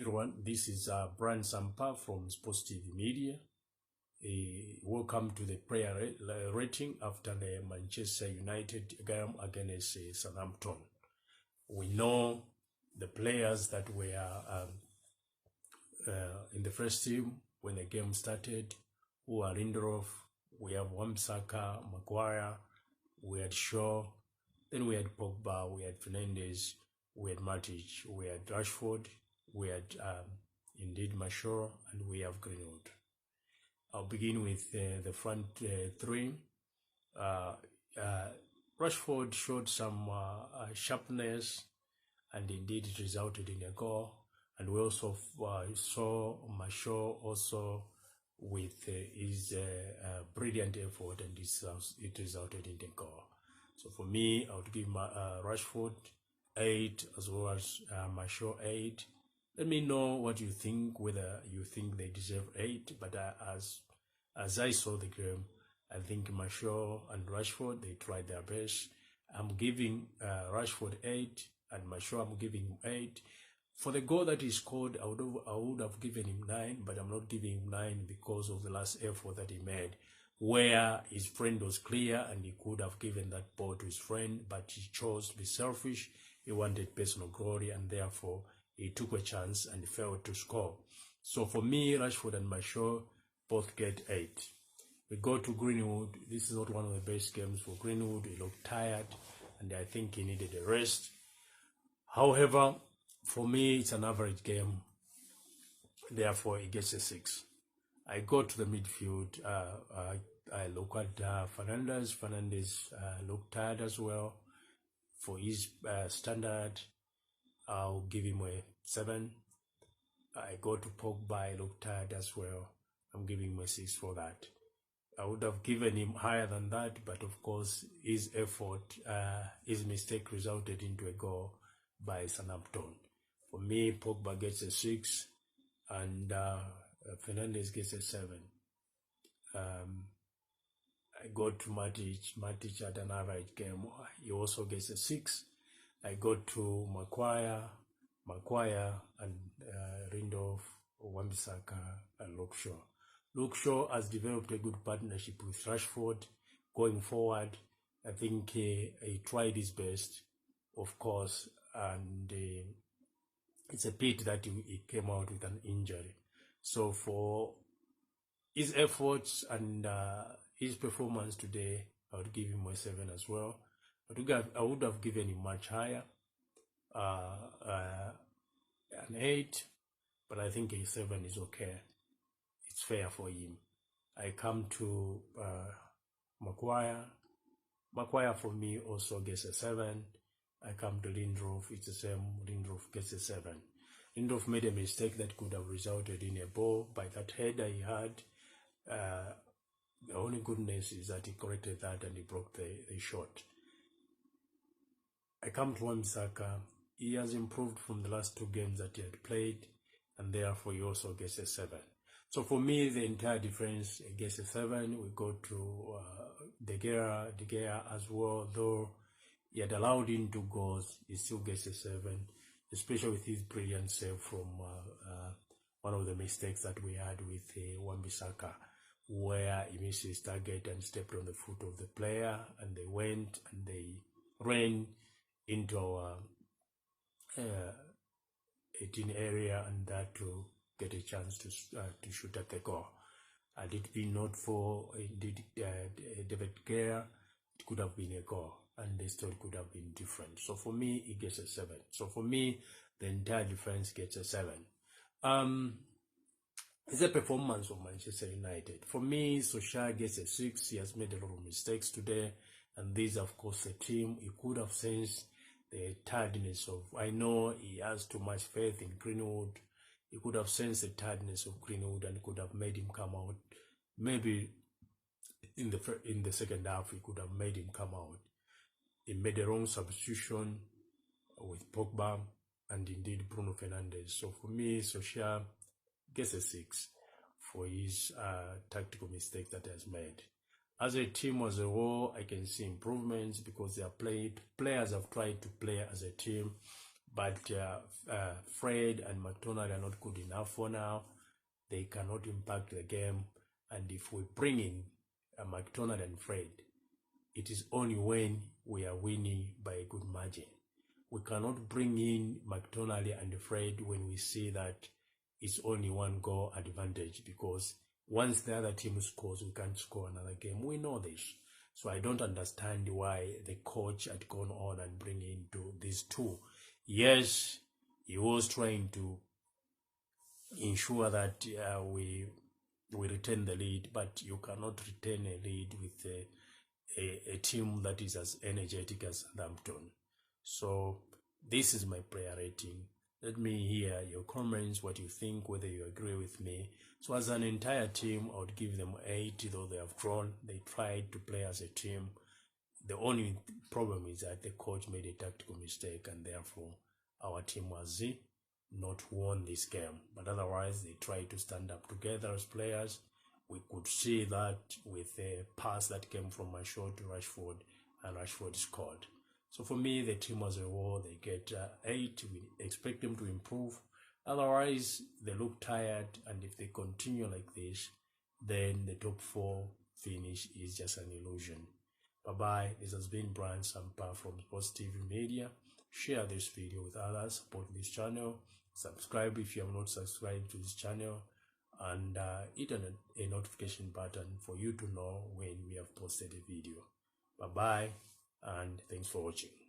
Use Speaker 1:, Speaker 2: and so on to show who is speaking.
Speaker 1: everyone. This is Brian Sampa from Sports TV Media. Welcome to the prayer rating after the Manchester United game against Southampton. We know the players that were in the first team when the game started, who are Lindelof, we have Wan-Bissaka, Maguire, we had Shaw, then we had Pogba, we had Fernandes, we had Matic, we had Rashford, we had indeed Martial, and we have Greenwood. I'll begin with the front three. Rashford showed some sharpness, and indeed it resulted in a goal. And we also saw Martial also with his brilliant effort, and it resulted in a goal. So for me, I would give Rashford 8 as well as Martial 8. Let me know what you think, whether you think they deserve 8. But as I saw the game, I think Martial and Rashford, they tried their best. I'm giving Rashford 8 and Martial I'm giving him 8. For the goal that he scored, I would have given him 9, but I'm not giving him 9 because of the last effort that he made, where his friend was clear and he could have given that ball to his friend, but he chose to be selfish. He wanted personal glory, and therefore he took a chance and failed to score. So for me, Rashford and Martial both get 8. We go to Greenwood. This is not one of the best games for Greenwood. He looked tired, and I think he needed a rest. However, for me, it's an average game. Therefore, he gets a 6. I go to the midfield. I look at Fernandes. Fernandes looked tired as well. For his standard, I'll give him a 7. I go to Pogba. I look tired as well. I'm giving him a 6 for that. I would have given him higher than that, but of course, his effort, his mistake resulted into a goal by Southampton. For me, Pogba gets a 6, and Fernandes gets a 7. I go to Matic. Matic had an average game. He also gets a 6. I go to Maguire, and Lindelof, Wan-Bissaka, and Luke Shaw. Luke Shaw has developed a good partnership with Rashford going forward. I think he tried his best, of course, and it's a pity that he came out with an injury. So for his efforts and his performance today, I would give him a 7 as well. I would have given him much higher, an 8, but I think a 7 is okay. It's fair for him. I come to Maguire. Maguire for me also gets a 7. I come to Lindelof. It's the same. Lindelof gets a 7. Lindelof made a mistake that could have resulted in a ball by that header he had. The only goodness is that he corrected that and he broke the shot. I come to Wan-Bissaka. He has improved from the last 2 games that he had played, and therefore he also gets a 7. So for me, the entire defense gets a 7. We go to De Gea as well, though he had allowed in 2 goals, he still gets a 7, especially with his brilliant save from one of the mistakes that we had with Wan-Bissaka, where he missed his target and stepped on the foot of the player, and they went and they ran into our 18 area, and that to get a chance to shoot at the goal. Had it been not for indeed David Gea, it could have been a goal, and the story could have been different. So for me, it gets a 7. So for me, the entire defense gets a 7. It's a performance of Manchester United. For me, Solskjaer gets a 6. He has made a lot of mistakes today, and this, of course, the team. He could have sensed the tiredness of. I know he has too much faith in Greenwood. He could have sensed the tiredness of Greenwood and could have made him come out. Maybe in the second half, he could have made him come out. He made a wrong substitution with Pogba and indeed Bruno Fernandes. So for me, Solskjaer gets a 6 for his tactical mistake that he has made. As a team as a whole, I can see improvements because players have tried to play as a team. But Fred and McDonald are not good enough for now. They cannot impact the game. And if we bring in McDonald and Fred, it is only when we are winning by a good margin. We cannot bring in McDonald and Fred when we see that it's only one goal advantage, because once the other team scores, we can't score another game. We know this. So I don't understand why the coach had gone on and bring into these two. Yes, he was trying to ensure that we retain the lead, but you cannot retain a lead with a team that is as energetic as Southampton. So this is my player rating. Let me hear your comments, what you think, whether you agree with me. So as an entire team, I would give them 8, though they have drawn. They tried to play as a team. The only problem is that the coach made a tactical mistake, and therefore our team was not won this game. But otherwise, they tried to stand up together as players. We could see that with a pass that came from Shaw to Rashford, and Rashford scored. So for me, the team as a whole, they get 8. We expect them to improve. Otherwise, they look tired, and if they continue like this, then the top 4 finish is just an illusion. Bye-bye. This has been Brian Sampa from Sports TV Media. Share this video with others. Support this channel. Subscribe if you have not subscribed to this channel. And hit on a notification button for you to know when we have posted a video. Bye-bye, and thanks for watching.